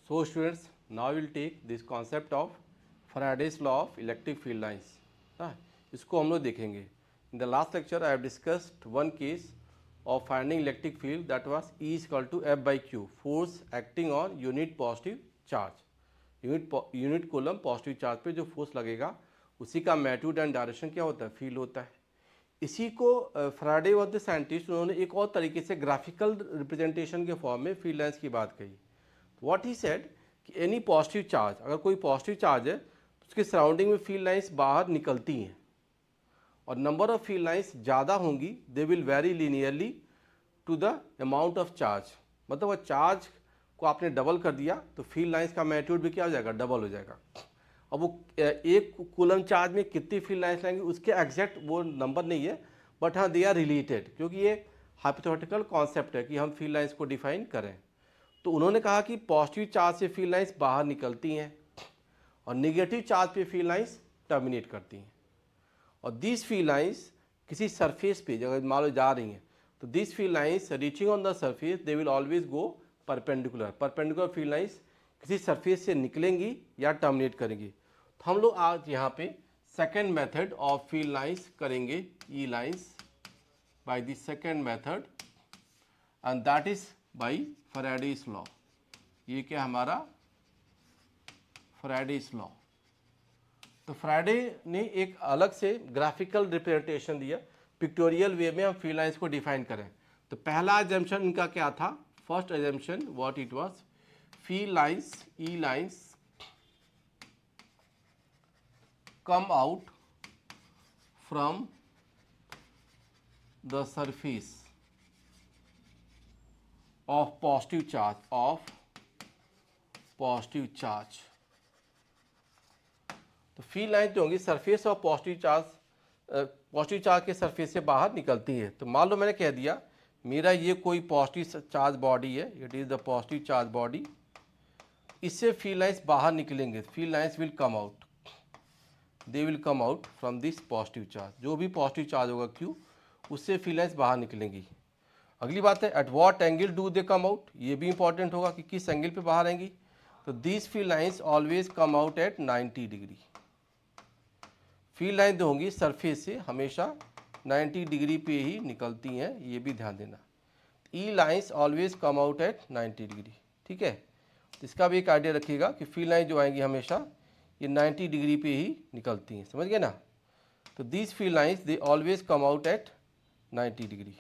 So students, now we'll take this concept of Faraday's law of electric field lines. इसको हम लोग देखेंगे. In the last lecture, I have discussed one case of finding electric field, that was E is equal to F by Q, force acting on unit positive charge. Unit coulomb positive charge पे जो force लगेगा उसी का magnitude and direction क्या होता है, field होता है. इसी को फैराडे और द साइंटिस्ट उन्होंने एक और तरीके से ग्राफिकल रिप्रेजेंटेशन के फॉर्म में फील्ड लाइंस की बात कही. व्हाट ही सेड कि एनी पॉजिटिव चार्ज, अगर कोई पॉजिटिव चार्ज है तो उसके सराउंडिंग में फील्ड लाइंस बाहर निकलती हैं और नंबर ऑफ फील्ड लाइंस ज़्यादा होंगी, they will vary linearly to the amount of charge. मतलब वह चार्ज को आपने डबल कर दिया तो फील्ड लाइंस का मैग्नीट्यूड भी क्या हो जाएगा, डबल हो जाएगा. अब वो एक कूलम चार्ज में कितनी फील्ड लाइंस लाएंगे उसके एग्जैक्ट वो नंबर नहीं है, बट हाँ दे आर रिलेटेड, क्योंकि ये हाइपोथेटिकल कॉन्सेप्ट है कि हम फील्ड लाइंस को डिफाइन करें. तो उन्होंने कहा कि पॉजिटिव चार्ज से फील्ड लाइंस बाहर निकलती हैं और नेगेटिव चार्ज पे फील्ड लाइंस टर्मिनेट करती हैं. और दिस फील्ड लाइंस किसी सरफेस पे अगर मान लो जा रही हैं तो this field lines reaching on the surface they will always go perpendicular. Perpendicular field lines किसी सरफेस से निकलेंगी या टर्मिनेट करेंगी. तो हम लोग आज यहाँ पे second method of field lines करेंगे, E lines by the second method, and that is by Faraday's law. ये क्या हमारा फैराडेज लॉ. तो फैराडे ने एक अलग से ग्राफिकल रिप्रेजेंटेशन दिया, पिक्टोरियल वे में हम फील्ड लाइंस को डिफाइन करें. तो पहला एजम्पशन इनका क्या था, first assumption what it was, field lines E lines come out from the surface of positive charge. तो फील्ड लाइन जो होंगी सरफेस ऑफ पॉजिटिव चार्ज के सरफेस से बाहर निकलती है. तो मान लो मैंने कह दिया मेरा ये कोई पॉजिटिव चार्ज बॉडी है, it is the positive charge body, इससे फील्ड लाइंस बाहर निकलेंगे, field lines will come out, they will come out from this positive charge. जो भी पॉजिटिव चार्ज होगा क्यू, उससे फील्ड लाइंस बाहर निकलेंगी. अगली बात है at what angle do they come out, ये भी इंपॉर्टेंट होगा कि किस एंगल पे बाहर आएंगी. तो this field lines always come out at 90 degree. Field line जो होंगी सरफेस से हमेशा 90 डिग्री पे ही निकलती हैं, ये भी ध्यान देना. E lines always come out at 90 degree. ठीक है, इसका भी एक आइडिया रखिएगा कि फील्ड लाइन जो आएंगी हमेशा ये 90 डिग्री पे ही निकलती हैं, समझ गए ना. तो this field lines they always come out at 90 degree.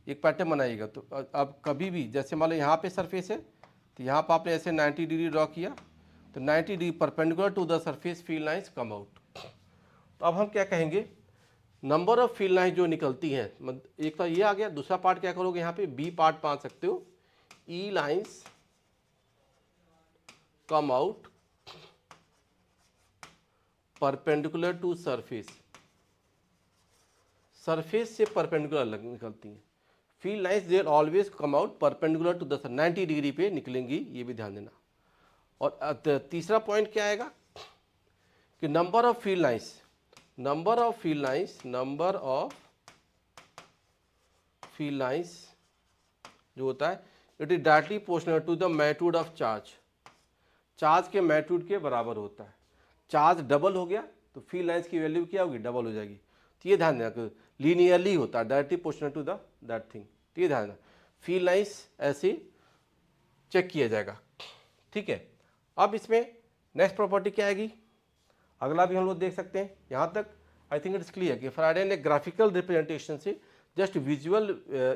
एक पैटर्न बनाइएगा. तो अब कभी भी जैसे मान लो यहाँ पे सरफेस है तो यहाँ पर आपने ऐसे 90 डिग्री ड्रॉ किया तो 90 degree perpendicular to the surface field lines come out. तो अब हम क्या कहेंगे, नंबर ऑफ फील्ड लाइंस जो निकलती हैं, एक तो ये आ गया. दूसरा पार्ट क्या करोगे, यहाँ पे बी पार्ट मान सकते हो, E lines come out perpendicular to surface. Surface से परपेंडिकुलर निकलती हैं. Field lines there always come out perpendicular to the 90 degree पे निकलेंगी, ये भी ध्यान देना. और तीसरा पॉइंट क्या आएगा कि नंबर ऑफ फील्ड लाइंस जो होता है it is directly proportional to the magnitude of charge. Charge के मैग्नीट्यूड के बराबर होता है. चार्ज डबल हो गया तो फील्ड लाइंस की वैल्यू क्या होगी, डबल हो जाएगी. तो ये ध्यान देना लीनियरली होता है, directly proportional to the that thing. तो ये ध्यान देना फील्ड लाइंस ऐसे चेक किया जाएगा. ठीक है, अब इसमें नेक्स्ट प्रॉपर्टी क्या आएगी, अगला भी हम लोग देख सकते हैं. यहाँ तक आई थिंक इट्स क्लियर कि फैराडे ने ग्राफिकल रिप्रेजेंटेशन से, जस्ट विजुअल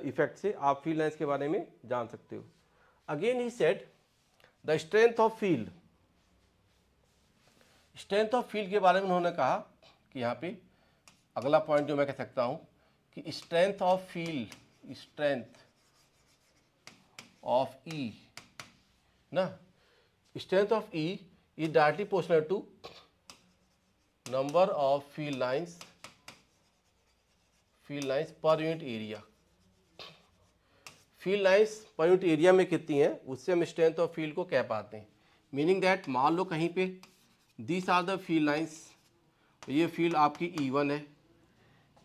इफेक्ट से आप फील्ड लाइंस के बारे में जान सकते हो. Again he said the strength of field के बारे में उन्होंने कहा कि यहाँ पे अगला पॉइंट जो मैं कह सकता हूँ कि स्ट्रेंथ ऑफ ई ना, strength of E is directly proportional to number of field lines per unit area. Field lines per unit area में कितनी है उससे हम स्ट्रेंथ ऑफ फील्ड को कह पाते हैं. मीनिंग दैट मान लो कहीं पे this are the field lines, ये फील्ड आपकी E1 है,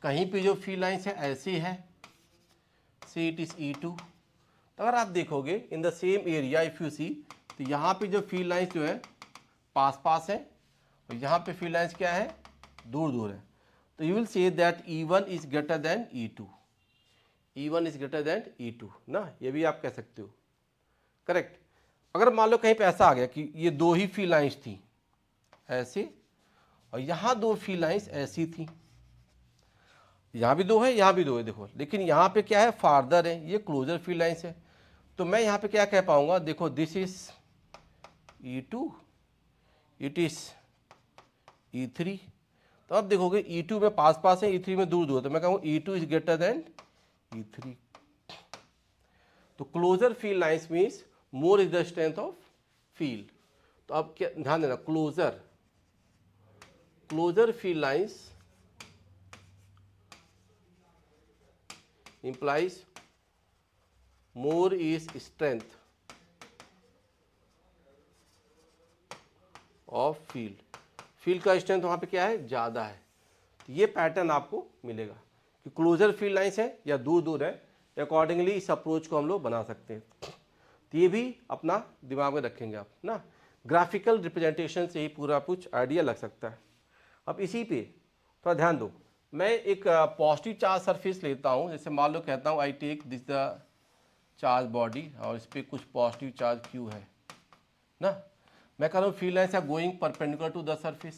कहीं पे जो फील्ड लाइंस है ऐसी है, से इट इज E2. तो अगर आप देखोगे in the same area if you see तो यहाँ पे जो फील्ड लाइंस जो है पास पास है और यहाँ पे फील्ड लाइंस क्या है, दूर दूर है। तो you will say that E1 is greater than E2, E1 is greater than E2 ना, ये भी आप कह सकते हो, करेक्ट। अगर मान लो कहीं पे ऐसा आ गया कि ये दो ही फील्ड लाइंस थी ऐसे और यहाँ दो फील्ड लाइंस ऐसी थी, यहाँ भी दो है यहाँ भी दो है देखो, लेकिन यहाँ पे क्या है, फार्दर है, ये क्लोजर फील्ड लाइंस है। तो मैं यहाँ पे क्या कह पाऊंगा, देखो this is E2, it is E3। तो अब देखोगे E2 में पास पास है, E3 में दूर दूर है, तो मैं कहूँ E2 is greater than E3। तो closer field lines means more is the strength of field. तो अब क्या ध्यान देना, closer field lines implies more is strength of field का स्ट्रेंथ वहाँ पे क्या है, ज़्यादा है। तो ये पैटर्न आपको मिलेगा कि क्लोजर फील्ड लाइंस है या दूर दूर है, अकॉर्डिंगली इस अप्रोच को हम लोग बना सकते हैं। तो ये भी अपना दिमाग में रखेंगे आप ना, ग्राफिकल रिप्रेजेंटेशन से ही पूरा कुछ आइडिया लग सकता है। अब इसी पे थोड़ा ध्यान दो, मैं एक पॉजिटिव चार्ज सरफेस लेता हूँ, जैसे मान लो कहता हूँ I take this the charge body और इस पर कुछ पॉजिटिव चार्ज Q है ना, मैं कह रहा हूँ field lines are going perpendicular to the surface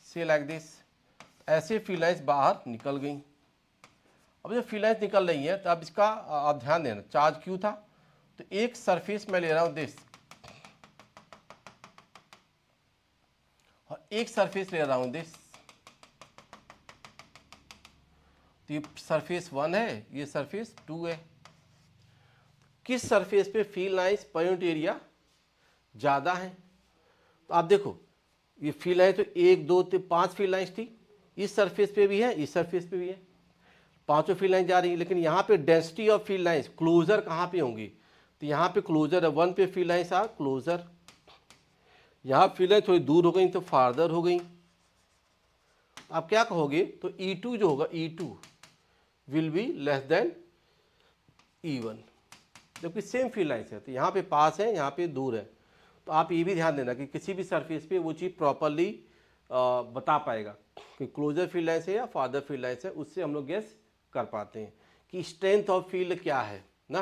से लाइक दिस, ऐसे फील्ड लाइंस बाहर निकल गई। अब जब फील्ड लाइंस निकल रही है तो अब इसका आप ध्यान देना, चार्ज Q था तो एक सरफेस मैं ले रहा हूँ दिस और एक सरफेस ले रहा हूँ दिस। तो ये सरफेस 1 है, ये सरफेस 2 है। किस सरफेस पे field lines per unit area ज़्यादा है, तो आप देखो ये फील्ड लाइन तो 1 2 3 5 फील्ड लाइंस थी, इस सरफेस पे भी है, इस सरफेस पे भी है, पांचों फील्ड लाइन जा रही है। लेकिन यहाँ पे density of field lines closer कहाँ पे होंगी, तो यहाँ पे क्लोजर है, 1 पे फील्ड लाइंस आर क्लोजर, यहाँ फील्ड लाइन थोड़ी दूर हो गई तो फार्दर हो गई। आप क्या कहोगे, तो E2 जो होगा E2 will be less than E1, जबकि सेम फील्ड लाइंस है, तो यहाँ पे पास है यहाँ पे दूर है। तो आप ये भी ध्यान देना कि किसी भी सरफेस पे वो चीज़ प्रॉपरली बता पाएगा कि क्लोजर फील्ड लाइंस है या फादर फील्ड लाइंस है, उससे हम लोग गेस कर पाते हैं कि स्ट्रेंथ ऑफ फील्ड क्या है ना।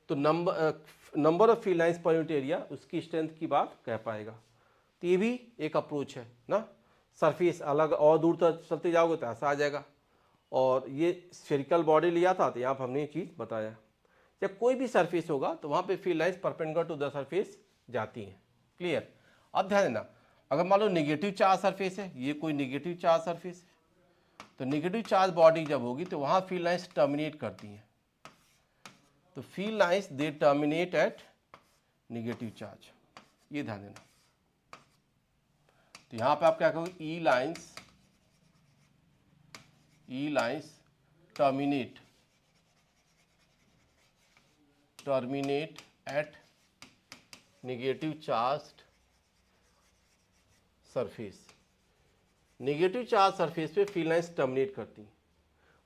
तो number of field lines per unit area उसकी स्ट्रेंथ की बात कह पाएगा। तो ये भी एक अप्रोच है ना, सरफेस अलग और दूर तक चलते जाओगे तो ऐसा आ जाएगा। और ये स्फेरिकल बॉडी लिया था तो यहाँ पर हमने ये चीज़ बताया, जब कोई भी सरफेस होगा तो वहाँ पे field lines perpendicular to the surface जाती हैं। क्लियर। अब ध्यान देना, अगर मान लो नेगेटिव चार्ज सरफेस है, ये कोई नेगेटिव चार्ज सरफेस है, तो नेगेटिव चार्ज बॉडी जब होगी तो वहाँ फील्ड लाइंस टर्मिनेट करती हैं। तो field lines they terminate at negative charge, ये ध्यान देना। तो यहाँ पे आप क्या कहोगे, E lines terminate at negative charged surface. Negative charge surface पे फील्ड लाइंस टर्मिनेट करती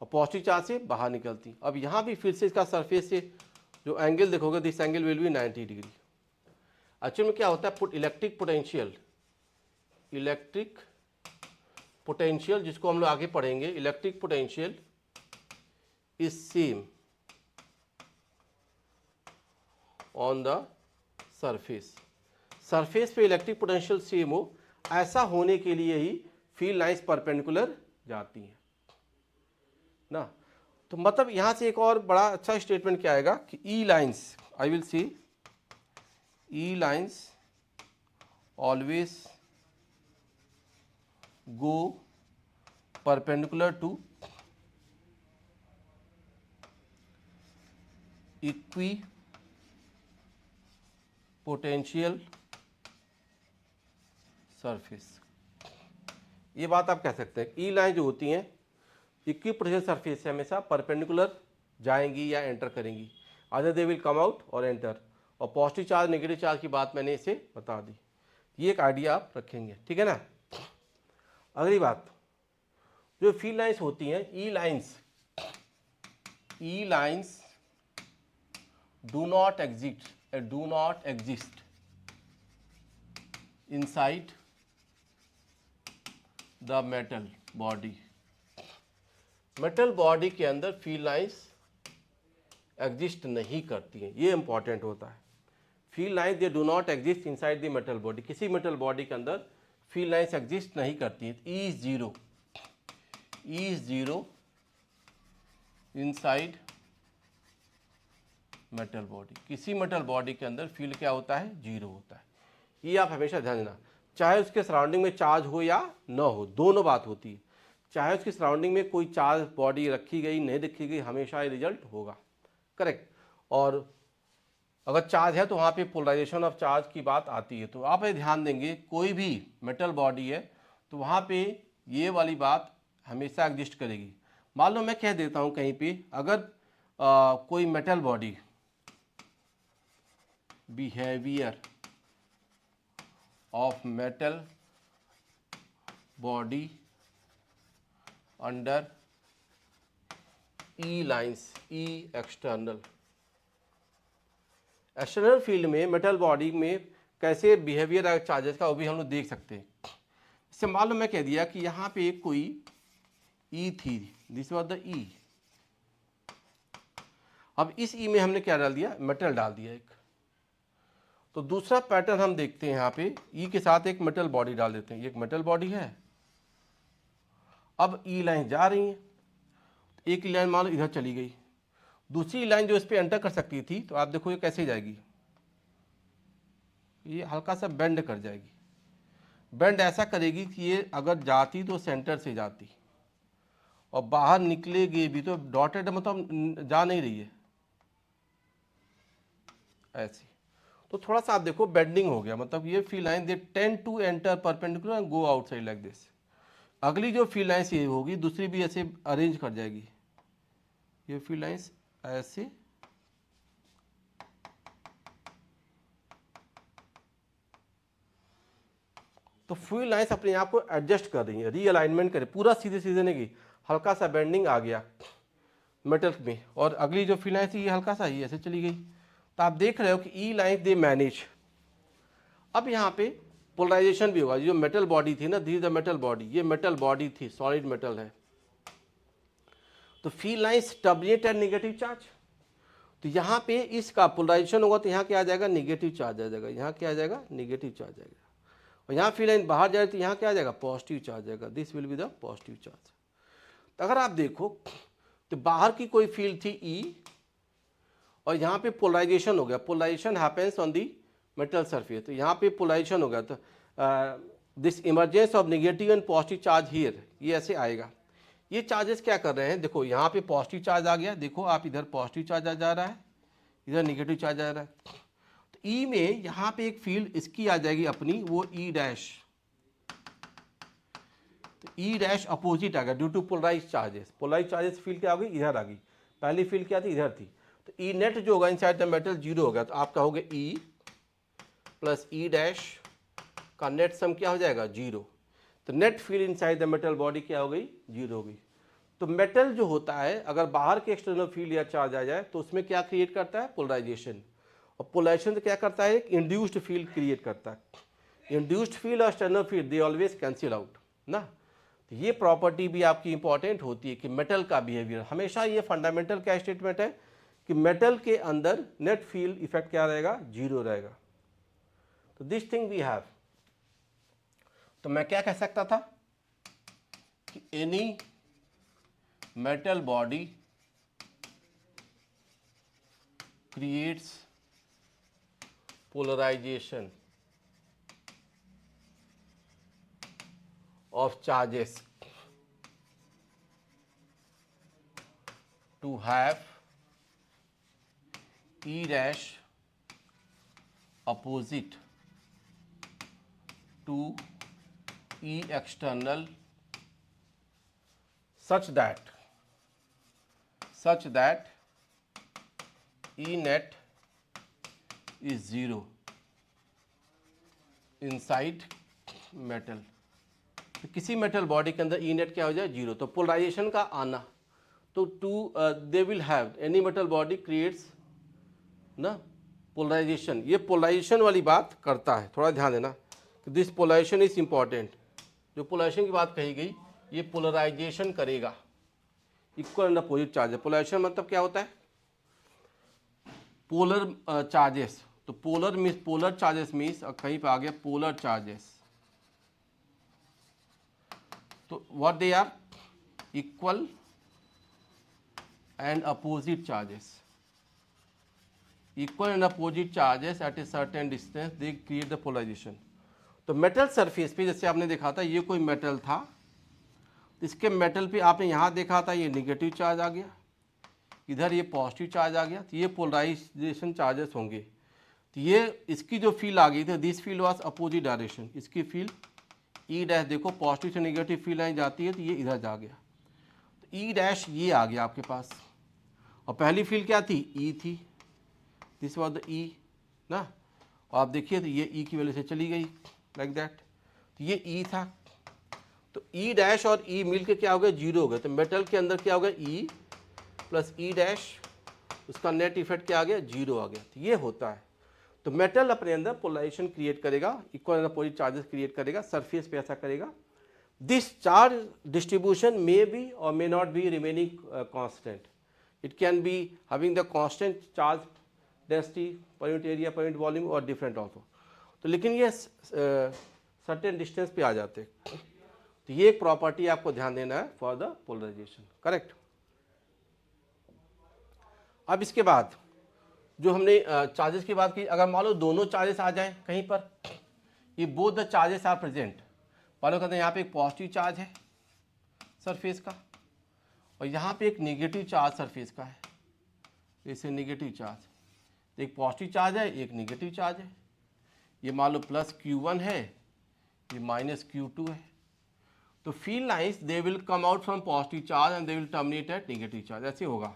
और पॉजिटिव चार्ज से बाहर निकलती। अब यहाँ भी फिर से इसका सरफेस से जो एंगल देखोगे, this angle will be 90 degree. Actual में क्या होता है, इलेक्ट्रिक पोटेंशियल जिसको हम लोग आगे पढ़ेंगे, electric potential is same on the surface पे इलेक्ट्रिक पोटेंशियल सेम हो, ऐसा होने के लिए ही फील्ड लाइंस परपेंडिकुलर जाती हैं ना। तो मतलब यहां से एक और बड़ा अच्छा स्टेटमेंट क्या आएगा कि E lines, I will see E lines always go perpendicular to equipotential surface. ये बात आप कह सकते हैं, ई लाइन जो होती हैं इक्वी पोटेंशियल सरफेस से हमेशा परपेंडिकुलर जाएंगी या एंटर करेंगी, other they will come out और एंटर। और पॉजिटिव चार्ज नेगेटिव चार्ज की बात मैंने इसे बता दी, ये एक आइडिया आप रखेंगे, ठीक है ना। अगली बात, जो फील्ड लाइंस होती हैं, E lines do not exist inside the metal body. Metal body के अंदर फील्ड लाइंस एग्जिस्ट नहीं करती हैं, ये इंपॉर्टेंट होता है। Field lines they do not exist inside the metal body, किसी मेटल बॉडी के अंदर फील्ड लाइंस एग्जिस्ट नहीं करती हैं। E is zero inside metal body, किसी मेटल बॉडी के अंदर फील्ड क्या होता है, जीरो होता है। ये आप हमेशा ध्यान देना, चाहे उसके सराउंडिंग में चार्ज हो या न हो, दोनों बात होती है। चाहे उसकी सराउंडिंग में कोई चार्ज बॉडी रखी गई नहीं रखी गई, हमेशा ये रिजल्ट होगा, करेक्ट। और अगर चार्ज है तो वहाँ पे पोलराइजेशन ऑफ चार्ज की बात आती है। तो आप ये ध्यान देंगे, कोई भी मेटल बॉडी है तो वहाँ पे ये वाली बात हमेशा एग्जिस्ट करेगी। मान लो मैं कह देता हूँ कहीं पे, अगर कोई metal body behaviour of metal body under E lines, E external field में मेटल बॉडी में कैसे बिहेवियर है चार्जेस का, वो भी हम लोग देख सकते हैं। इससे मान लो मैं कह दिया कि यहाँ पे कोई ई थी, दिस वाज द ई। अब इस ई में हमने क्या डाल दिया, मेटल डाल दिया एक। तो दूसरा पैटर्न हम देखते हैं, यहाँ पे ई के साथ एक मेटल बॉडी डाल देते हैं। ये एक मेटल बॉडी है, अब ई लाइन जा रही है, एक ई लाइन मान लो इधर चली गई, दूसरी लाइन जो इस पर एंटर कर सकती थी, तो आप देखो ये कैसे जाएगी, ये हल्का सा बेंड कर जाएगी। बेंड ऐसा करेगी कि ये अगर जाती तो सेंटर से जाती, और बाहर निकलेगी भी तो डॉटेड मतलब जा नहीं रही है ऐसी। तो थोड़ा सा आप देखो बेंडिंग हो गया, मतलब ये field line they tend to enter perpendicular and go outside like this. अगली जो फील्ड लाइन्स ये होगी, दूसरी भी ऐसे अरेंज कर जाएगी, ये फील्ड लाइन्स ऐसे तो फील्ड लाइन्स अपने आप को एडजस्ट कर रही है, रीअलाइनमेंट करे, पूरा सीधे सीधे नहीं गई, हल्का सा बेंडिंग आ गया मेटल में। और अगली जो फील्ड लाइन थी ये हल्का सा ही ऐसे चली गई। तो आप देख रहे हो कि ई लाइन दे मैनेज। अब यहाँ पे पोलराइजेशन भी होगा, जो मेटल बॉडी थी ना, दिस द मेटल बॉडी, ये मेटल बॉडी थी, सॉलिड मेटल है, तो field lines terminate at negative charge. तो यहाँ पे इसका पोलराइजेशन होगा तो यहाँ क्या आ जाएगा, नेगेटिव चार्ज आ जाएगा, यहाँ क्या आ जाएगा, नेगेटिव चार्ज आएगा। और यहाँ फील्ड लाइन बाहर जाए तो यहाँ क्या आ जाएगा, पॉजिटिव चार्ज आएगा, this will be the positive charge. तो अगर आप देखो तो बाहर की कोई फील्ड थी ई, और यहाँ पे पोलराइजेशन हो गया, polarisation happens on the metal surface, तो यहाँ पे पोलराइजेशन हो गया, तो this emergence of negative and positive charge here, ये ऐसे आएगा। ये चार्जेस क्या कर रहे हैं, देखो यहाँ पे पॉजिटिव चार्ज आ गया, देखो आप इधर पॉजिटिव चार्ज आ जा रहा है, इधर नेगेटिव चार्ज आ रहा है। तो ई में यहाँ पे एक फील्ड इसकी आ जाएगी अपनी, वो ई डैश, तो ई डैश अपोजिट आ गया due to polarise charges. Polarise charges field क्या आ गई, इधर आ गई, पहली फील्ड क्या थी, इधर थी। तो ई नेट जो होगा इनसाइड द मेटल जीरो होगा, तो आप कहोगे ई प्लस ई डैश का नेट सम क्या हो जाएगा, जीरो। तो net field inside the metal body क्या हो गई, जीरो हो गई। तो मेटल जो होता है, अगर बाहर के एक्सटर्नल फील्ड या चार्ज आ जाए तो उसमें क्या क्रिएट करता है, पोलराइजेशन। और पोलराइजेशन तो क्या करता है, एक इंड्यूस्ड फील्ड क्रिएट करता है। इंड्यूस्ड फील्ड और external field they always cancel out ना। तो ये प्रॉपर्टी भी आपकी इंपॉर्टेंट होती है कि मेटल का बिहेवियर हमेशा, ये फंडामेंटल क्या स्टेटमेंट है कि मेटल के अंदर नेट फील्ड इफेक्ट क्या रहेगा, जीरो रहेगा। तो दिस थिंग वी हैव। तो मैं क्या कह सकता था कि any metal body creates polarisation of charges to have E dash opposite to E external such that E net is zero inside metal। तो किसी मेटल बॉडी के अंदर ई नेट क्या हो जाए, जीरो। तो पोलराइजेशन का आना, तो to they will have any metal body creates ना पोलराइजेशन, ये पोलराइजेशन वाली बात करता है, थोड़ा ध्यान देना कि दिस पोलराइजेशन इज इंपॉर्टेंट। जो पोलराइजेशन की बात कही गई ये पोलराइजेशन करेगा equal and opposite charges. Polarization मतलब क्या होता है? Polar charges. तो पोलर चार्जेस मीन्स कहीं पे आ गया पोलर चार्जेस, तो what they are? Equal and opposite charges. Equal and opposite charges eight a certain distance they create the polarization. तो मेटल सरफेस पे जैसे आपने देखा था ये कोई मेटल था, इसके मेटल पे आपने यहाँ देखा था ये निगेटिव चार्ज आ गया, इधर ये पॉजिटिव चार्ज आ गया, तो ये पोलराइजेशन चार्जेस होंगे। तो ये इसकी जो फील्ड आ गई थी this field was opposite direction, इसकी फील्ड ई डैश, देखो पॉजिटिव से नेगेटिव फील्ड लाइन जाती है तो ये इधर जा गया, तो ई डैश ये आ गया आपके पास। और पहली फील्ड क्या थी? ई थी, दिस वाज द ई ना। और आप देखिए तो ये ई की वजह से चली गई लाइक दैट, तो ये ई था। तो ई डैश और ई मिल के क्या हो गया? जीरो हो गया। तो मेटल के अंदर क्या हो गया? ई प्लस ई डैश, उसका नेट इफेक्ट क्या आ गया? जीरो आ गया। तो ये होता है। तो मेटल अपने अंदर पोलराइजेशन क्रिएट करेगा, equal and opposite charges create करेगा, सरफेस पे ऐसा करेगा। This charge distribution may be or may not be remaining constant, it can be having the constant charge density per unit area per unit volume or different also. तो लेकिन ये certain distance पे आ जाते हैं। तो ये एक प्रॉपर्टी आपको ध्यान देना है फॉर द पोलराइजेशन, करेक्ट। अब इसके बाद जो हमने चार्जेस की बात की, अगर मान लो दोनों चार्जेस आ जाएं कहीं पर, ये both the charges are present, मान लो कहते हैं यहाँ पे एक पॉजिटिव चार्ज है सरफेस का और यहाँ पे एक नेगेटिव चार्ज सरफेस का है, जैसे नेगेटिव चार्ज, तो एक पॉजिटिव चार्ज है एक नेगेटिव चार्ज है, ये मान लो प्लस Q1 है ये माइनस Q2 है। तो field lines they will come out from positive charge and they will terminate at negative charge, ऐसे होगा।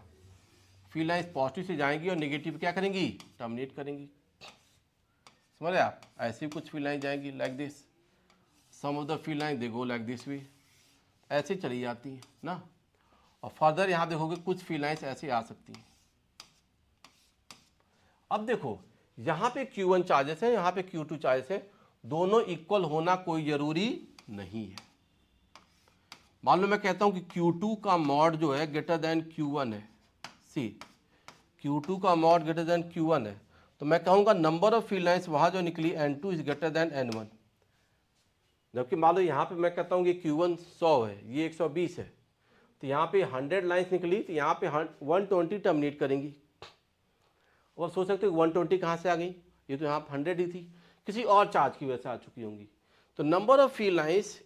फील्ड लाइंस पॉजिटिव से जाएंगी और नेगेटिव क्या करेंगी? टर्मिनेट करेंगी। समझ रहे आप? ऐसे कुछ फील्ड लाइन जाएंगी like this, some of the field line they go like this way, ऐसे चली जाती हैं ना। और फर्दर यहाँ देखोगे कुछ फील्ड लाइंस ऐसे आ सकती हैं। अब देखो यहाँ पे Q1 चार्जेस है, यहाँ पे Q2 चार्जेस है, दोनों इक्वल होना कोई जरूरी नहीं है। मान लो मैं कहता हूँ कि Q2 का मॉड जो है ग्रेटर देन Q1 है, सी Q2 का मॉड ग्रेटर देन Q1 है, तो मैं कहूँगा नंबर ऑफ फील्ड लाइंस वहाँ जो निकली N2 is greater than N1। जबकि मान लो यहाँ पे मैं कहता हूँ कि Q1 100 है, ये 120 है, तो यहाँ पे 100 लाइंस निकली, तो यहाँ पे 120 टर्मिनेट करेंगी। और सोच सकते हो 120 कहाँ से आ गई? ये तो यहाँ 100 ही थी, किसी और चार्ज की वजह से आ चुकी होंगी। तो number of field lines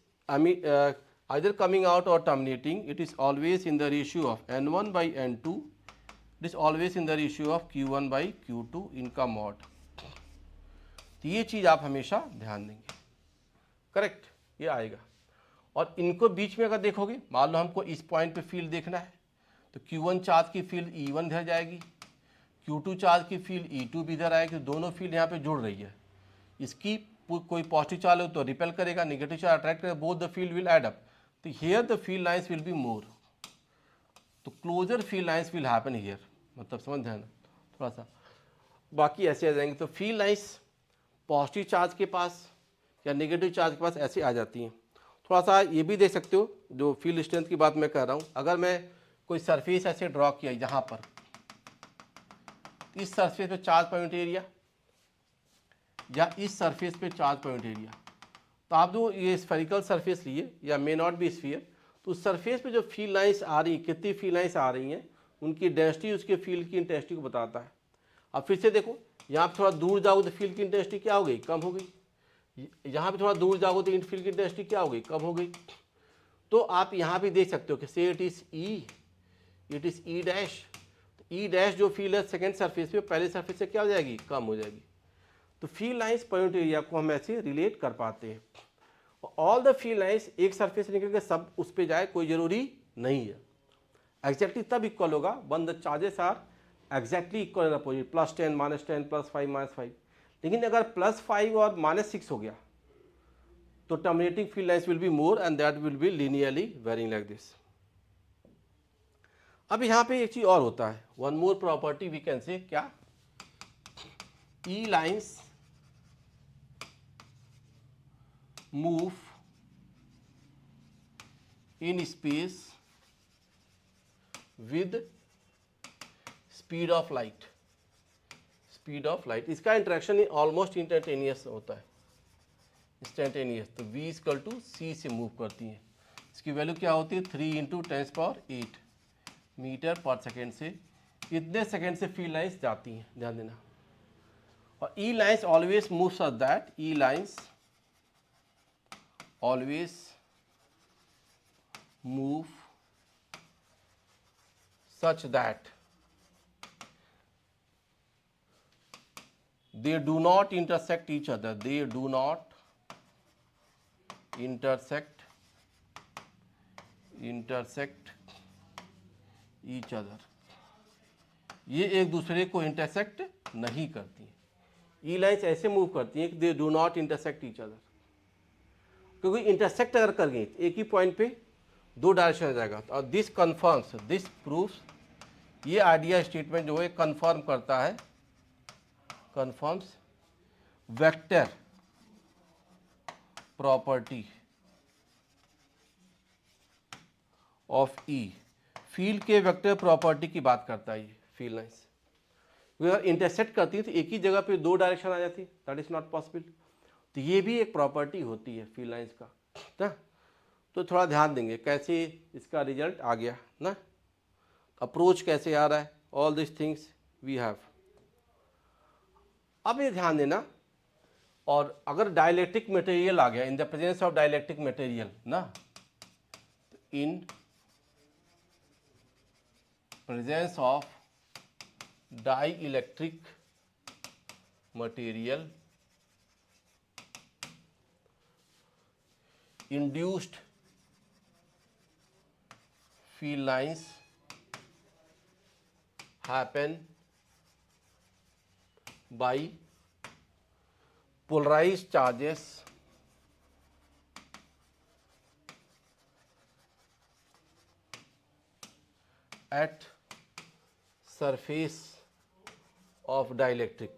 either coming out or terminating, it is always in the ratio of N1 by N2, it is always in the ratio of Q1 by Q2 इनका मॉड। तो ये चीज़ आप हमेशा ध्यान देंगे, करेक्ट, ये आएगा। और इनको बीच में अगर देखोगे, मान लो हमको इस पॉइंट पे फील्ड देखना है, तो Q1 चार्ज की फील्ड E1 इधर जाएगी, Q2 चार्ज की फील्ड E2 भी इधर आएगी, दोनों फील्ड यहाँ पे जुड़ रही है। इसकी कोई पॉजिटिव चार्ज हो तो रिपेल करेगा, नेगेटिव चार्ज अट्रैक्ट करेगा, both the field will add up. तो here the field lines will be more, तो closer field lines will happen here, मतलब समझ ध्यान थोड़ा सा, बाकी ऐसे आ जाएंगे। तो फील्ड लाइंस पॉजिटिव चार्ज के पास या नेगेटिव चार्ज के पास ऐसे आ जाती हैं। थोड़ा सा ये भी देख सकते हो, जो फील्ड स्ट्रेंथ की बात मैं कर रहा हूँ, अगर मैं कोई सरफेस ऐसे ड्रॉ किया यहाँ पर, इस सरफेस पे चार्ज पॉइंट एरिया या इस सरफेस पे चार्ज पॉइंट एरिया, तो आप जो ये स्फेरिकल सरफेस लिए या मे नॉट बी स्फीयर, तो उस सरफेस पे जो फील्ड लाइंस आ रही हैं, कितनी फील्ड लाइंस आ रही हैं, उनकी डेंसिटी उसके फील्ड की इंटेंसिटी को बताता है। अब फिर से देखो, यहाँ पर थोड़ा दूर जाओगे तो फील्ड की इंटेंसिटी क्या हो गई? कम हो गई। यहाँ पे थोड़ा दूर जाओगे तो फील्ड की इंटेंसिटी क्या हो गई? कम हो गई। तो आप यहाँ भी देख सकते हो कि से it is E dash, E dash जो फील्ड है सेकेंड सरफेस पे, पहले सरफेस से क्या हो जाएगी? कम हो जाएगी। तो फील्ड लाइंस पॉइंट एरिया को हम ऐसे रिलेट कर पाते हैं। ऑल द फील्ड लाइंस एक सरफेस से निकल के सब उस पर जाए कोई जरूरी नहीं है। एग्जैक्टली तब इक्वल होगा when the charges are exactly equal in opposite, +10 -10 +5 -5। लेकिन अगर +5 और -6 हो गया तो terminating field lines will be more and that will be linearly varying like this. अब यहाँ पे एक चीज और होता है, one more property we can say, क्या? E lines move in space with speed of light, speed of light. इसका इंटरेक्शन ऑलमोस्ट इंस्टेंटेनियस होता है, इंस्टेंटेनियस। तो v इक्वल टू सी से मूव करती हैं। इसकी वैल्यू क्या होती है 3 × 10⁸ मीटर पर सेकेंड से इतने सेकेंड से फील्ड लाइन्स जाती हैं, ध्यान देना। और E lines always move such that, E lines always move such that they do not intersect each other, they do not intersect each other, ये एक दूसरे को इंटरसेक्ट नहीं करती। ई लाइन्स ऐसे मूव करती हैं कि they do not intersect each other, क्योंकि इंटरसेक्ट अगर कर गई एक ही पॉइंट पे दो डायरेक्शन आ जाएगा। और दिस कन्फर्म्स, दिस प्रूफ्स, ये आइडिया स्टेटमेंट जो है कन्फर्म करता है, confirms vector property of E। Field के वेक्टर प्रॉपर्टी की बात करता है ये फील्ड लाइन्स। अगर इंटरसेक्ट करती है तो एक ही जगह पे दो डायरेक्शन आ जाती है, दैट इज नॉट पॉसिबल। तो ये भी एक प्रॉपर्टी होती है फील्ड लाइन्स का ना। तो थोड़ा ध्यान देंगे कैसे इसका रिजल्ट आ गया ना, अप्रोच कैसे आ रहा है, all this things we have. अब ये ध्यान देना, और अगर डाइलेक्ट्रिक मटेरियल आ गया, in the presence of dielectric material ना, in presence of dielectric material induced field lines happen by polarized charges at surface of dielectric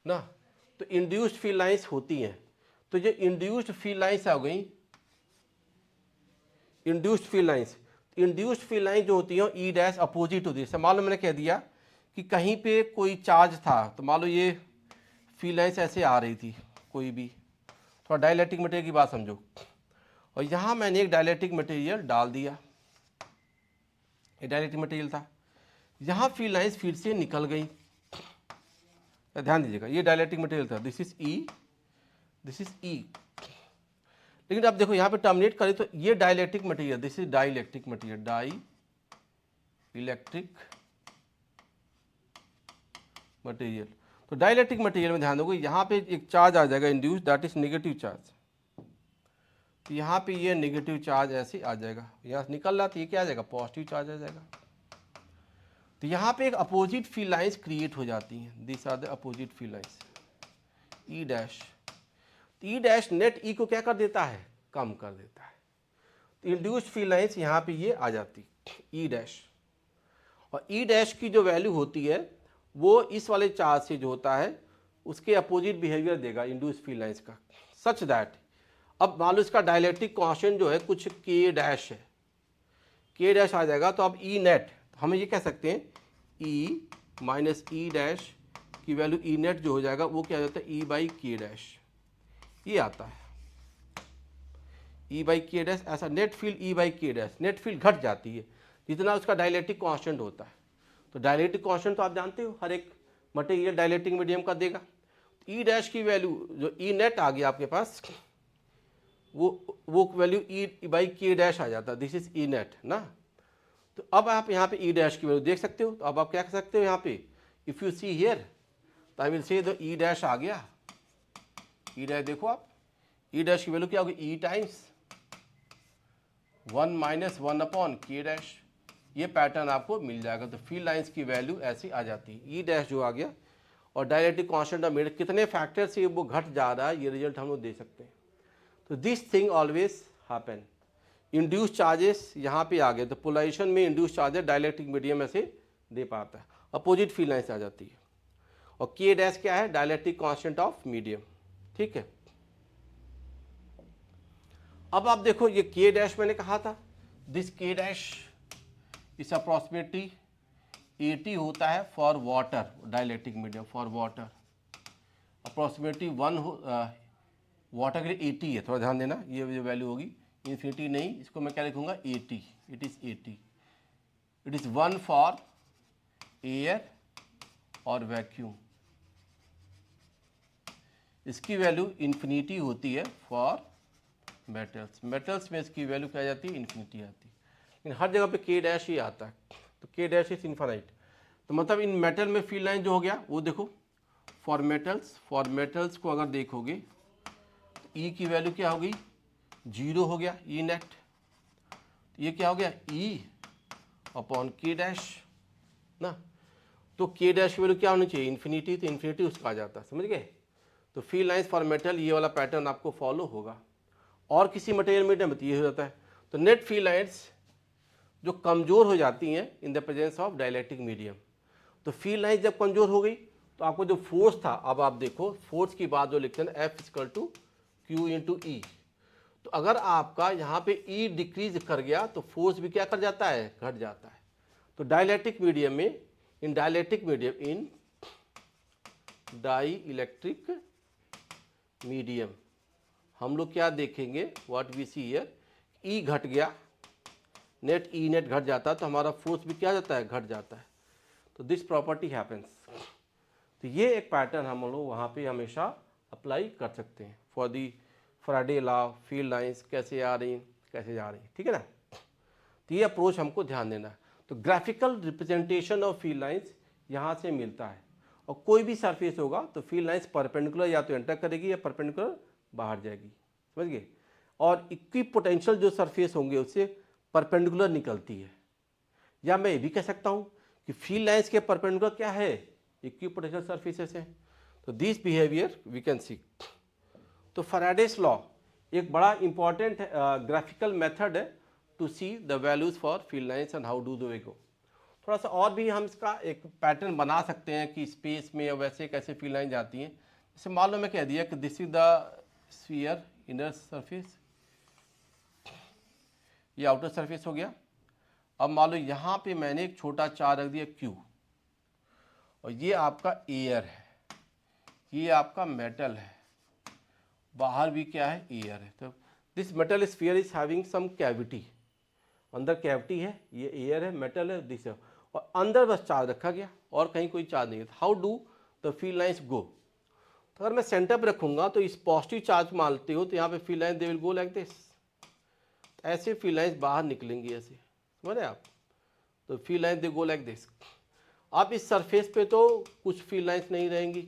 ना। तो इंड्यूस्ड फील्ड लाइन्स होती हैं। तो जो इंड्यूस्ड फील्ड लाइन्स आ गई, induced field lines, induced field line जो होती है ई डैश अपोजिट होती है। मान लो मैंने कह दिया कि कहीं पे कोई चार्ज था, तो मान लो ये फील्ड लाइन्स ऐसे आ रही थी कोई भी, थोड़ा डाइलेक्ट्रिक मटेरियल की बात समझो, और यहाँ मैंने एक डाइलेक्ट्रिक मटेरियल डाल दिया, ये डाइलेक्ट्रिक मटेरियल था, यहाँ फील्ड लाइन्स फिर से निकल गई। ध्यान दीजिएगा, ये डाइलेक्ट्रिक मटेरियल था, this is E, this is E. लेकिन अब देखो यहाँ पे टर्मिनेट करें तो ये dielectric material, this is dielectric material, dielectric material. तो डाइलेक्ट्रिक मटेरियल में ध्यान दोगे यहाँ पे एक चार्ज आ जाएगा induce, that is negative charge. तो यहाँ पे ये नेगेटिव चार्ज ऐसे आ जाएगा, यहाँ से निकल रहा तो ये क्या आ जाएगा, पॉजिटिव चार्ज आ जाएगा। तो यहाँ पे एक अपोजिट फील्ड लाइन्स क्रिएट हो जाती हैं, this are the opposite field lines, E dash. E dash net E को क्या कर देता है, कम कर देता है। तो इंड्यूस्ड फील्ड लाइन्स यहाँ पे ये आ जाती ई डैश, और ई डैश की जो वैल्यू होती है वो इस वाले चार्ज से जो होता है उसके अपोजिट बिहेवियर देगा इंड्यूस्ड फील्ड लाइन्स का, सच दैट। अब मान लो इसका डाइलेक्ट्रिक कांस्टेंट जो है कुछ के डैश है, के डैश आ जाएगा, तो अब ई नेट हम ये कह सकते हैं ई माइनस ई डैश की वैल्यू ई नेट जो हो जाएगा वो क्या हो जाता है, ई बाई के डैश, ये आता है ई बाई के डैश। ऐसा नेट फील्ड ई बाई के डैश, नेट फील्ड घट जाती है जितना उसका डाइलेक्ट्रिक कांस्टेंट होता है। तो डाइलेक्ट्रिक कांस्टेंट तो आप जानते हो हर एक मटेरियल डाइलेक्ट्रिक मीडियम का देगा। ई डैश की वैल्यू जो ई नेट आ गया आपके पास, वो वैल्यू ई बाई के डैश आ जाता है, दिस इज ई नेट ना। तो अब आप यहाँ पे ई डैश की वैल्यू देख सकते हो। तो अब आप क्या कर सकते हो यहाँ पे, इफ़ यू सी हियर तो I will say the E dash आ गया, ई डैश देखो आप, ई डैश की वैल्यू क्या होगी, ई टाइम्स 1 माइनस 1 अपॉन के डैश। ये पैटर्न आपको मिल जाएगा। तो फील्ड लाइंस की वैल्यू ऐसी आ जाती है, ई डैश जो आ गया, और डाइलेक्ट्रिक कांस्टेंट ऑफ मेड कितने फैक्टर से वो घट जा रहा है, ये रिजल्ट हम लोग दे सकते हैं। तो this thing always happen, induce charges यहाँ पे आ गए, तो पोलराइजेशन में इंड्यूस चार्जेस डाइलेक्ट्रिक मीडियम में से दे पाता है, अपोजिट फील्ड लाइन्स आ जाती है। और के डैश क्या है, डाइलेक्ट्रिक कांस्टेंट ऑफ मीडियम, ठीक है। अब आप देखो ये के डैश मैंने कहा था, दिस के डैश इस अप्रॉक्सिमेटली 80 होता है for water, dielectric medium for water approximately 1 water के लिए 80 है, थोड़ा ध्यान देना, ये जो वैल्यू होगी इन्फिनिटी नहीं, इसको मैं क्या लिखूंगा 80, it is 80, it is 1 for air और वैक्यूम, इसकी वैल्यू इन्फिनिटी होती है फॉर मेटल्स, मेटल्स में इसकी वैल्यू क्या जाती है, इन्फिनिटी आती है, लेकिन हर जगह पे के डैश ही आता है, तो के डैश इज इन्फाइनाइट। तो मतलब इन मेटल में फील्ड लाइन जो हो गया वो देखो, फॉर मेटल्स को अगर देखोगे तो ई की वैल्यू क्या होगी, 0 हो गया, ई नेट, ये क्या हो गया ई अपॉन के डैश ना, तो के डैश की वैल्यू क्या होनी चाहिए, इन्फिनिटी, तो इन्फिनिटी उसका आ जाता है, समझ गए। तो फील्ड लाइन्स फॉर मेटल ये वाला पैटर्न आपको फॉलो होगा, और किसी मटेरियल मीडियम में ये हो जाता है। तो नेट फील्ड लाइन्स जो कमज़ोर हो जाती हैं इन the presence of dielectric medium, तो फील्ड लाइन्स जब कमज़ोर हो गई तो आपको जो फोर्स था, अब आप देखो फोर्स की बात जो लिखते हैं F equal to q into E, तो अगर आपका यहाँ पे ई डिक्रीज कर गया तो फोर्स भी क्या कर जाता है, घट जाता है। तो डाइलेक्ट्रिक मीडियम में, इन डाइलेक्ट्रिक मीडियम, इन डाई इलेक्ट्रिक मीडियम हम लोग क्या देखेंगे, व्हाट वी सी हियर, ई घट गया, नेट ई नेट घट जाता है तो हमारा फोर्स भी क्या जाता है, घट जाता है। तो दिस प्रॉपर्टी हैपेंस। तो ये एक पैटर्न हम लोग वहाँ पे हमेशा अप्लाई कर सकते हैं for the Faraday law, field lines कैसे आ रही कैसे जा रही, ठीक है ना। तो ये अप्रोच हमको ध्यान देना है। तो graphical representation of field lines यहाँ से मिलता है, और कोई भी सरफेस होगा तो फील्ड लाइंस परपेंडिकुलर या तो एंटर करेगी या परपेंडिकुलर बाहर जाएगी, समझ गए। और इक्वी पोटेंशियल जो सरफेस होंगे उससे परपेंडिकुलर निकलती है, या मैं ये भी कह सकता हूँ कि फील्ड लाइंस के परपेंडिकुलर क्या है, इक्वी पोटेंशियल सरफेसेस है। तो this behaviour we can see. तो फैराडेस लॉ एक बड़ा इंपॉर्टेंट ग्राफिकल मेथड है to see the values for field lines and how do do they गो। थोड़ा सा और भी हम इसका एक पैटर्न बना सकते हैं कि स्पेस में या वैसे कैसे फील्ड लाइन जाती हैं। जैसे मान लो मैं कह दिया कि this is the sphere inner surface, ये आउटर सरफेस हो गया। अब मान लो यहाँ पे मैंने एक छोटा चार्ज रख दिया Q, और ये आपका एयर है, ये आपका मेटल है, बाहर भी क्या है, एयर है। तो this metal sphere is having some cavity, अंदर कैविटी है, ये एयर है, मेटल है, दिस है, और अंदर बस चार्ज रखा गया और कहीं कोई चार्ज नहीं है। How do the field lines go. तो अगर मैं सेंटर पर रखूंगा तो इस पॉजिटिव चार्ज मानते हो तो यहाँ पे field line they will go like this, ऐसे फील्ड लाइंस बाहर निकलेंगी ऐसे, समझ रहे आप। तो field line they go like this. अब इस सरफेस पे तो कुछ फील्ड लाइंस नहीं रहेंगी,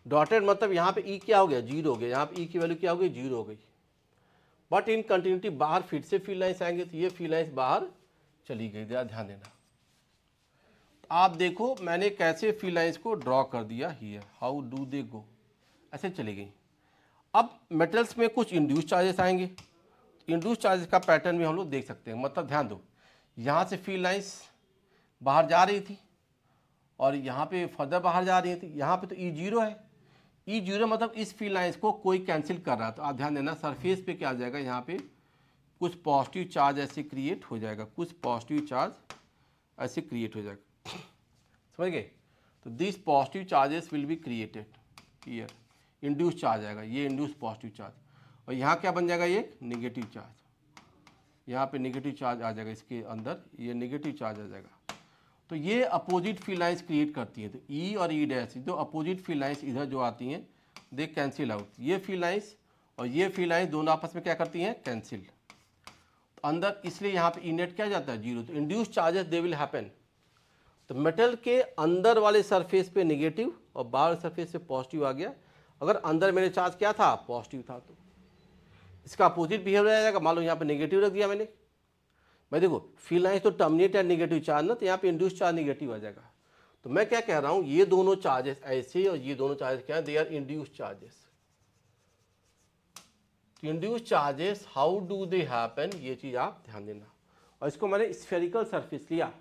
डॉटेड मतलब यहाँ पे ई क्या हो गया, 0 हो गया, यहाँ पे ई की वैल्यू क्या हो गई, 0 हो गई। बट इन कंटिन्यूटी बाहर फिर से फील्ड लाइंस आएंगे, तो ये फील्ड लाइंस बाहर चली गई, ध्यान देना। आप देखो मैंने कैसे फील्ड लाइंस को ड्रॉ कर दिया हियर, हाउ डू दे गो, ऐसे चली गई। अब मेटल्स में कुछ इंड्यूस चार्जेस आएंगे, इंड्यूस चार्जेस का पैटर्न भी हम लोग देख सकते हैं। मतलब ध्यान दो, यहाँ से फील्ड लाइंस बाहर जा रही थी और यहाँ पे फर्दर बाहर जा रही थी, यहाँ पे तो ई 0 है, ई 0 मतलब इस फील्ड लाइंस को कोई कैंसिल कर रहा है। तो आप ध्यान देना सरफेस पे क्या आ जाएगा, यहाँ पे कुछ पॉजिटिव चार्ज ऐसे क्रिएट हो जाएगा, कुछ पॉजिटिव चार्ज ऐसे क्रिएट हो जाएगा, समझ गए। तो this positive charges will be created here, induce charge आएगा, ये इंड्यूस पॉजिटिव चार्ज, और यहाँ क्या बन जाएगा, ये नेगेटिव चार्ज, यहाँ पे नेगेटिव चार्ज आ जाएगा, इसके अंदर ये नेगेटिव चार्ज आ जाएगा। तो ये अपोजिट फील्ड लाइंस क्रिएट करती है। तो ई और ई डैश जो अपोजिट फील्ड लाइंस इधर जो आती हैं दे कैंसिल आउट, ये फील्ड लाइंस और ये फील्ड लाइंस दोनों आपस में क्या करती हैं, कैंसिल। तो अंदर इसलिए यहाँ पे ई नेट क्या जाता है, 0। तो induce charges they will happen. तो मेटल के अंदर वाले सरफेस पे नेगेटिव और बाहर सरफेस पे पॉजिटिव आ गया। अगर अंदर मेरे चार्ज क्या था, पॉजिटिव था, तो इसका अपोजिट बिहेवियर आ जाएगा। मान लो यहाँ पे नेगेटिव रख दिया मैंने, मैं देखो फील्ड लाइंस तो टर्मिनेट है नेगेटिव चार्ज ना, तो यहाँ पे इंड्यूस चार्ज नेगेटिव आ जाएगा। तो मैं क्या कह रहा हूँ, ये दोनों चार्जेस ऐसे और ये दोनों चार्जेस क्या है, they are induce charges. Induce charges how do they happen, ये चीज़ आप ध्यान देना। और इसको मैंने स्फेरिकल सरफेस लिया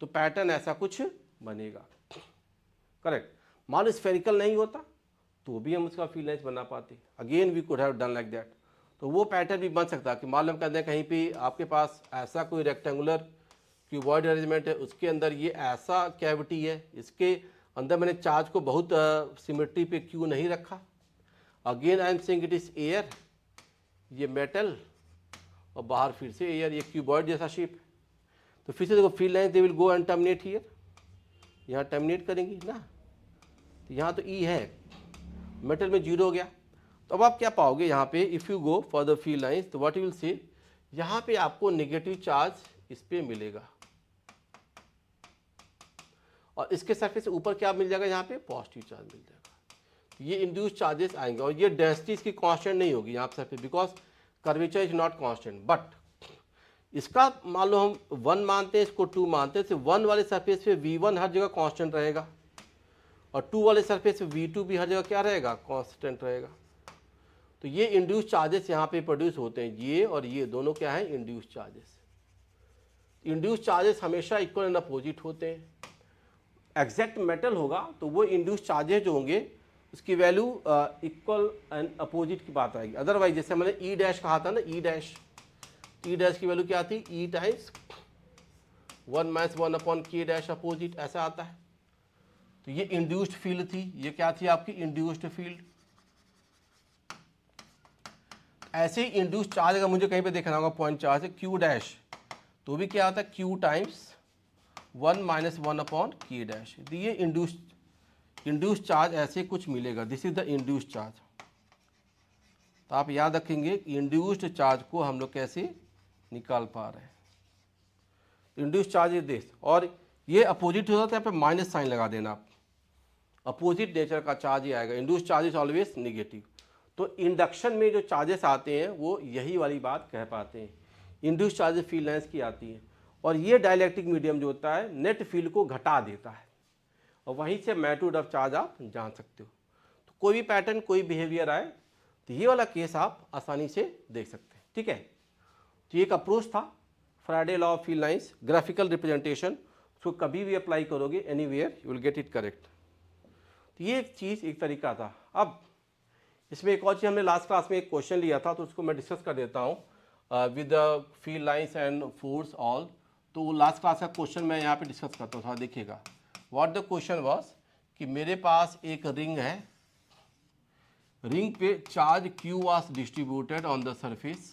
तो पैटर्न ऐसा कुछ बनेगा, करेक्ट। मान लो स्फेरिकल नहीं होता तो भी हम उसका फील्ड लाइन्स बना पाते, again we could have done like that. तो वो पैटर्न भी बन सकता है कि मान लो हम कहते हैं कहीं पे आपके पास ऐसा कोई रेक्टेंगुलर क्यूबॉइड अरेंजमेंट है, उसके अंदर ये ऐसा कैविटी है, इसके अंदर मैंने चार्ज को बहुत सिमेट्री पे क्यों नहीं रखा। Again I am saying it is air, ये मेटल और बाहर फिर से एयर, ये क्यूबॉइड जैसा शेप। तो फिर से देखो field line they will go and terminate here, यहाँ टर्मिनेट करेंगी ना, तो यहाँ तो ई है, मेटल में जीरो हो गया। तो अब आप क्या पाओगे यहाँ पे, if you go for the field lines तो व्हाट यू विल सी, यहाँ पे आपको नेगेटिव चार्ज इस पे मिलेगा और इसके सरफेस से ऊपर क्या मिल जाएगा, यहाँ पे पॉजिटिव चार्ज मिल जाएगा। तो ये इंड्यूस चार्जेस आएंगे और ये डेंसिटी इसकी कांस्टेंट नहीं होगी यहाँ पे, because curvature is not constant. But इसका मान लो हम 1 मानते हैं, इसको 2 मानते हैं, तो 1 वाले सरफेस पे V1 हर जगह कांस्टेंट रहेगा और 2 वाले सरफेस पे V2 भी हर जगह क्या रहेगा, कांस्टेंट रहेगा। तो ये इंड्यूस चार्जेस यहाँ पे प्रोड्यूस होते हैं, ये और ये दोनों क्या है, इंड्यूस चार्जेस। इंड्यूस चार्जेस हमेशा इक्वल एंड अपोजिट होते हैं। एग्जैक्ट मेटल होगा तो वो इंड्यूस चार्जेस जो होंगे उसकी वैल्यू इक्वल एंड अपोजिट की बात आएगी। अदरवाइज जैसे मैंने ई डैश कहा था ना, ई डैश की वैल्यू क्या आती है, ई टाइम्स 1 - 1 अपॉन के डैश अपोजिट, ऐसा आता है। तो ये इंड्यूस्ड फील्ड थी, ये क्या थी आपकी, इंड्यूस्ड फील्ड। ऐसे ही इंड्यूस्ड चार्ज अगर मुझे कहीं पे देखना होगा पॉइंट चार्ज है क्यू डैश, तो भी क्या आता है, क्यू टाइम्स 1 - 1 अपॉन के डैश। तो ये इंड्यूस्ड चार्ज ऐसे कुछ मिलेगा, this is the induced charge. तो आप याद रखेंगे इंड्यूस्ड चार्ज को हम लोग कैसे निकाल पा रहे हैं। इंड्यूस्ड चार्ज इज दिस, और ये अपोजिट होता है तो यहाँ पे माइनस साइन लगा देना आप, अपोजिट नेचर का चार्ज ही आएगा। Induced charge is always negative. तो इंडक्शन में जो चार्जेस आते हैं वो यही वाली बात कह पाते हैं, इंड्यूस्ड चार्जेस फील्ड लाइन्स की आती हैं। और ये डाइलेक्ट्रिक मीडियम जो होता है नेट फील्ड को घटा देता है और वहीं से मैग्नीट्यूड ऑफ चार्ज आप जान सकते हो। तो कोई भी पैटर्न, कोई बिहेवियर आए तो ये वाला केस आप आसानी से देख सकते हैं, ठीक है। तो ये एक अप्रोच था, Faraday law of field lines, graphical representation. उसको कभी भी अप्लाई करोगे anywhere you will get it correct. तो ये एक चीज़, एक तरीका था। अब इसमें एक और चीज़, हमने लास्ट क्लास में एक क्वेश्चन लिया था तो उसको मैं डिस्कस कर देता हूँ with the field lines and force all. तो लास्ट क्लास का क्वेश्चन मैं यहाँ पे डिस्कस करता हूँ, देखिएगा। व्हाट द क्वेश्चन वाज कि मेरे पास एक रिंग है, रिंग पे charge Q was distributed on the surface,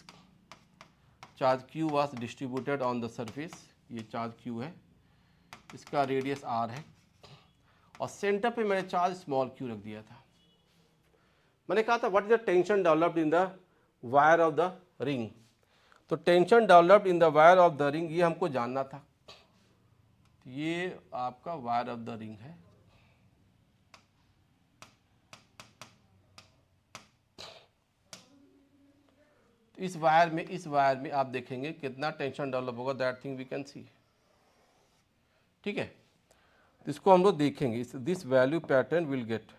charge Q was distributed on the surface, ये चार्ज Q है, इसका रेडियस R है और सेंटर पे मैंने चार्ज स्मॉल q रख दिया था। मैंने कहा था what is the tension developed in the wire of the ring. तो tension developed in the wire of the ring ये हमको जानना था। ये आपका वायर ऑफ द रिंग है, तो इस वायर में आप देखेंगे कितना टेंशन डेवलप होगा, that thing we can see, ठीक है। तो इसको हम लोग देखेंगे, this value pattern will get.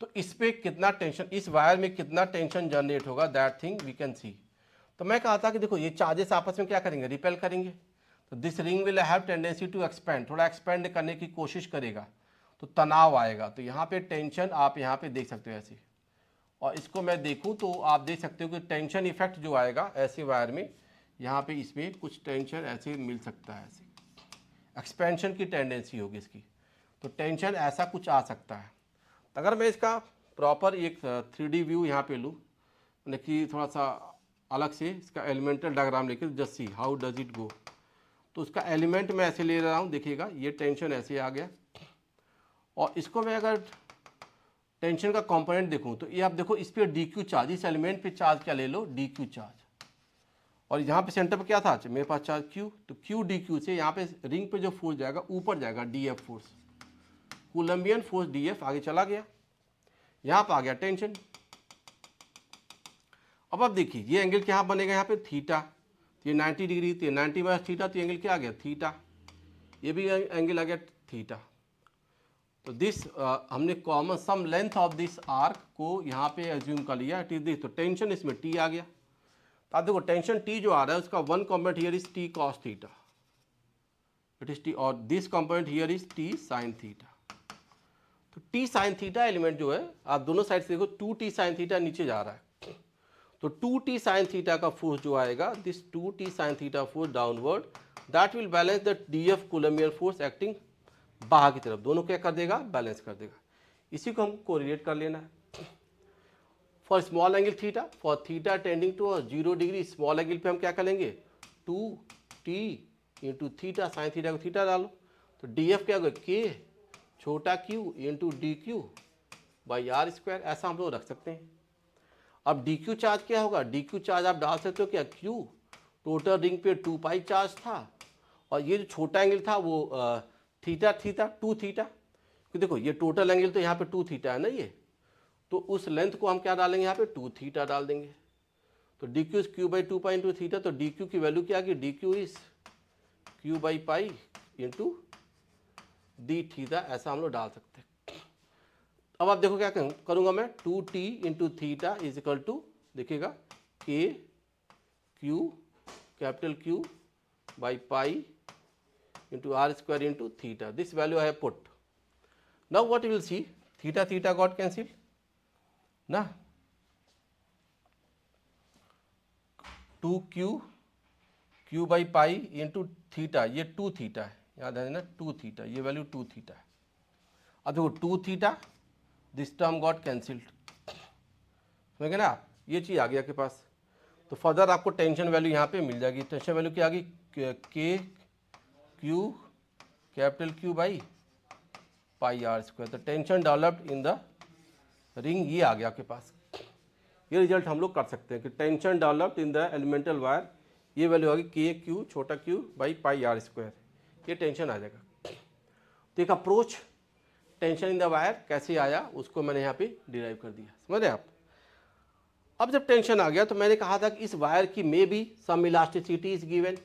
तो इस पे कितना टेंशन, इस वायर में कितना टेंशन जनरेट होगा, that thing we can see. तो मैं कहा था कि देखो ये चार्जेस आपस में क्या करेंगे, रिपेल करेंगे। तो this ring will have tendency to expand, थोड़ा एक्सपेंड करने की कोशिश करेगा तो तनाव आएगा। तो यहाँ पे टेंशन आप यहाँ पे देख सकते हो ऐसे, और इसको मैं देखूँ तो आप देख सकते हो कि टेंशन इफेक्ट जो आएगा ऐसे वायर में, यहाँ पे इसमें कुछ टेंशन ऐसे मिल सकता है, ऐसे एक्सपेंशन की टेंडेंसी होगी इसकी, तो टेंशन ऐसा कुछ आ सकता है। तो अगर मैं इसका प्रॉपर एक 3D व्यू यहाँ पे लूँ, मतलब कि थोड़ा सा अलग से इसका एलिमेंटल डायग्राम लेके just see how does it go. तो उसका एलिमेंट मैं ऐसे ले रहा हूँ, देखिएगा ये टेंशन ऐसे आ गया, और इसको मैं अगर टेंशन का कंपोनेंट देखूँ तो ये आप देखो इस पर DQ चार्ज, इस एलिमेंट पे चार्ज क्या ले लो, DQ चार्ज, और यहाँ पे सेंटर पे क्या था, मेरे पास चार्ज Q, तो Q DQ से यहाँ पे रिंग पे जो फोर्स जाएगा ऊपर जाएगा DF फोर्स, कूलम्बियन फोर्स DF आगे चला गया, यहाँ पर आ गया टेंशन। अब आप देखिए ये एंगल क्या बनेगा, यहाँ पे थीटा, तो ये 90 डिग्री, तो 90 - थीटा, तो एंगल क्या आ गया, थीटा, ये भी एंगल आ गया थीटा। तो दिस हमने common sum length of this arc को यहाँ पे एज्यूम कर लिया, इट इज दिस। तो टेंशन इसमें टी आ गया। तो आप देखो टेंशन टी जो आ रहा है उसका one component here is T cos theta, it is T, और this component here is T sine theta. तो टी साइन थीटा एलिमेंट जो है आप दोनों साइड से देखो, टू टी साइन थीटा नीचे जा रहा है, तो टू टी साइन थीटा का फोर्स जो आएगा, this two T sine theta force downward, that will balance the D F Coulombian force acting बाहर की तरफ, दोनों क्या कर देगा, बैलेंस कर देगा। इसी को हम कोरिलेट कर लेना है। For small angle theta, for theta tending to 0 degree, small angle पे हम क्या करेंगे, two T into theta, sine theta को थीटा डालो, तो डी एफ क्या होगा, के छोटा Q into D Q by R square, ऐसा हम लोग रख सकते हैं। अब डी क्यू चार्ज क्या होगा, डी क्यू चार्ज आप डाल सकते हो क्या, क्यू, टोटल रिंग पे 2 पाई चार्ज था, और ये जो छोटा एंगल था वो थीटा थीटा 2 थीटा, क्योंकि देखो ये टोटल एंगल तो यहाँ पे 2 थीटा है ना ये, तो उस लेंथ को हम क्या डालेंगे यहाँ पे 2 थीटा डाल देंगे। तो D Q is Q by 2 pi into theta, तो डी क्यू की वैल्यू क्या आ गई, D Q is Q by pi into D theta, ऐसा हम लोग डाल सकते हैं। अब आप देखो क्या करूँगा मैं, 2t into theta is equal to, देखिएगा K Q capital Q by pi into r square into theta. This value I have put. Now what you will see, theta theta got cancelled ना, 2q q by pi into theta, ये 2 theta है, याद है ना 2 theta, ये value 2 theta है। अब देखो 2 theta, this term got cancelled, समझ गए ना आप, ये चीज़ आ गया आपके पास। तो फर्दर आपको टेंशन वैल्यू यहाँ पे मिल जाएगी। टेंशन वैल्यू क्या आ गई, के Q capital Q by pi are square. तो tension developed in the ring, ये आ गया आपके पास। ये रिजल्ट हम लोग कर सकते हैं कि tension developed in the elemental wire, ये वैल्यू आ गई के क्यू छोटा Q by pi are square, ये टेंशन आ जाएगा। तो एक approach tension in the wire कैसे आया उसको मैंने यहाँ पे डिराइव कर दिया, समझ रहे आप। अब जब टेंशन आ गया तो मैंने कहा था कि इस वायर की may be some elasticity is given,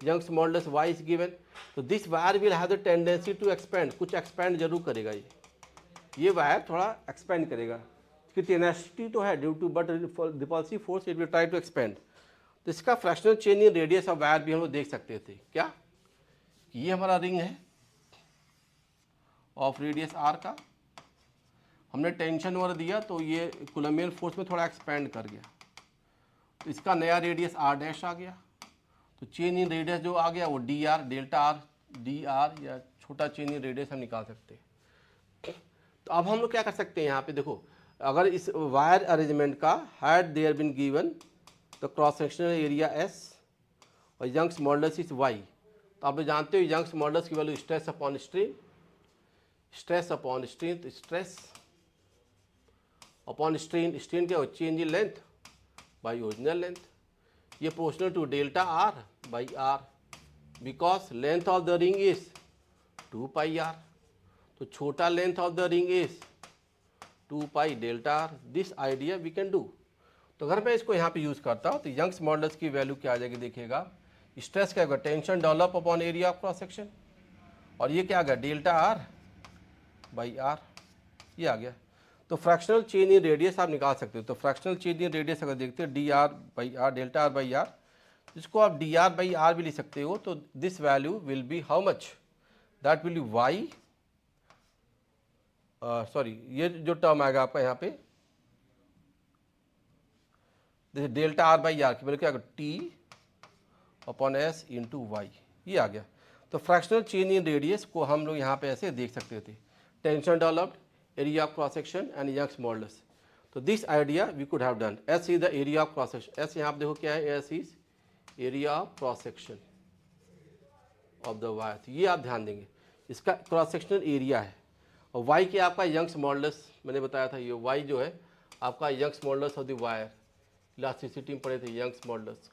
Young's modulus y is given, तो this wire will have the tendency to expand, कुछ एक्सपेंड जरूर करेगा ये वायर थोड़ा एक्सपेंड करेगा, इसकी टेनेसिटी तो है due to but repulsive force it will try to expand. तो इसका fractional change in radius of wire भी हम लोग देख सकते थे, क्या कि ये हमारा रिंग है ऑफ रेडियस आर का, हमने टेंशन ओवर दिया तो ये कूलम्बियन फोर्स में थोड़ा एक्सपेंड कर गया, तो इसका नया रेडियस आर डैश आ गया, तो चेंज इन रेडियस जो आ गया वो D R, delta R D R, या छोटा चेंज इन रेडियस हम निकाल सकते हैं। तो अब हम लोग क्या कर सकते हैं यहाँ पे देखो, अगर इस वायर अरेंजमेंट का had there been given the cross sectional area S और यंग्स मॉडुलस इज वाई, तो आप जानते हो यंग्स मॉडुलस की value stress upon strain, stress upon strain, तो स्ट्रेस अपॉन स्ट्रेन, स्ट्रेन क्या हो, change in length by original length, ये proportional to delta are by r, because length of the ring is 2 pi r, तो छोटा length of the ring is 2 pi delta R, this idea we can do. तो अगर मैं इसको यहाँ पे use करता हूँ तो यंग्स मॉडुलस की वैल्यू क्या आ जाएगी, देखिएगा स्ट्रेस क्या होगा, tension develop upon area of cross section, और ये क्या आ गया डेल्टा आर बाई आर, ये आ गया। तो फ्रैक्शनल चेंज इन रेडियस आप निकाल सकते हो, तो फ्रैक्शनल चेंज इन रेडियस अगर देखते हो D R by R, delta are by R, इसको आप डी आर बाई आर भी लिख सकते हो, तो this value will be how much, that will be Y, sorry ये जो टर्म आएगा आपका यहाँ पे जैसे डेल्टा आर बाई आर की वैल्यू क्या आएगा, T upon S into Y, ये आ गया। तो फ्रैक्शनल चेंज इन रेडियस को हम लोग यहाँ पे ऐसे देख सकते थे, tension developed, area of cross section and Young's modulus. So this idea we could have done. S is the area of cross section. S यहाँ आप देखो क्या है, S is area of cross section of the wire. तो ये आप ध्यान देंगे, इसका क्रॉस सेक्शनल एरिया है, और Y क्या आपका यंग्स मॉडुलस, मैंने बताया था ये Y जो है आपका Young's modulus of the wire, elasticity में पढ़े थे यंग्स मॉडुलस,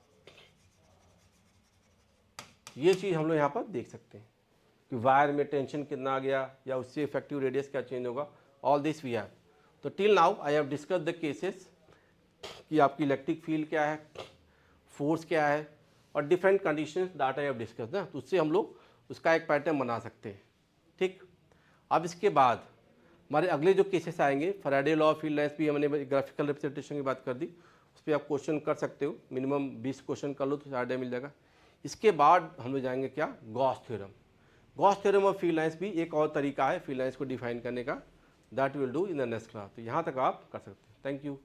ये चीज़ हम लोग यहाँ पर देख सकते हैं कि वायर में टेंशन कितना आ गया या उससे इफेक्टिव रेडियस क्या चेंज होगा, ऑल दिस वी हैव। तो till now I have discuss the cases कि आपकी इलेक्ट्रिक फील्ड क्या है, फोर्स क्या है, और different conditions that I have discuss ना, तो उससे हम लोग उसका एक पैटर्न बना सकते हैं, ठीक। अब इसके बाद हमारे अगले जो केसेस आएंगे, Faraday law of field lines भी हमने ग्राफिकल रिप्रेजेंटेशन की बात कर दी, उस पर आप क्वेश्चन कर सकते हो, मिनिमम 20 क्वेश्चन कर लो तो आइडिया मिल जाएगा। इसके बाद हम लोग जाएंगे क्या, Gauss theorem. Gauss theorem of field lines भी एक और तरीका है फील्ड लाइंस को डिफाइन करने का, that will do in the next class. तो यहाँ तक आप कर सकते हैं। Thank you.